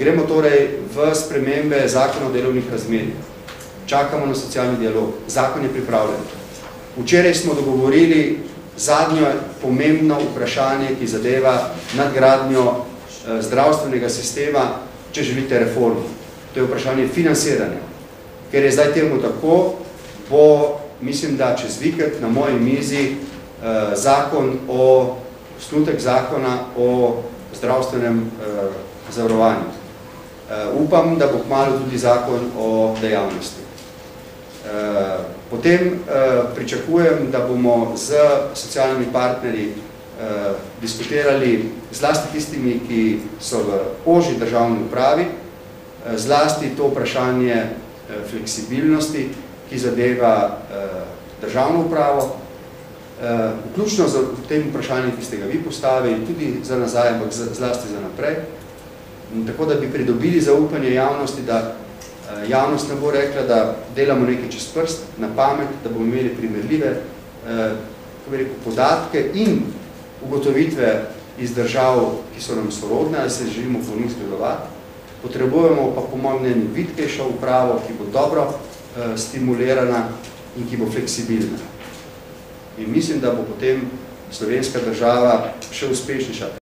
Gremo torej v spremembe zakona o delovnih razmerjih. Čakamo na socialni dialog. Zakon je pripravljen. Včeraj smo dogovorili zadnjo pomembno vprašanje, ki zadeva nadgradnjo zdravstvenega sistema, če želite reformo. To je vprašanje financiranja. Ker je zdaj temu tako, bo, mislim, da čez vikend na moji mizi osnutek zakona o zdravstvenem zavarovanju. Upam, da bo kmalu tudi zakon o dejavnosti. Potem pričakujem, da bomo z socialnimi partnerji diskutirali zlasti tistimi, ki so v ožji državni upravi, zlasti to vprašanje fleksibilnosti, ki zadeva državno upravo, vključno z tem vprašanjem, ki ste ga vi postavili, tudi za nazaj, ampak zlasti za naprej. Tako da bi pridobili zaupanje javnosti, da javnost ne bo rekla, da delamo nekaj čez prst, na pamet, da bomo imeli primerljive podatke in ugotovitve iz držav, ki so nam sorodne, ali se želimo po njih zgledovati. Potrebujemo pa po mojem mnenju vitkejšo upravo, ki bo dobro stimulirana in ki bo fleksibilna. In mislim, da bo potem slovenska država še uspešnejša.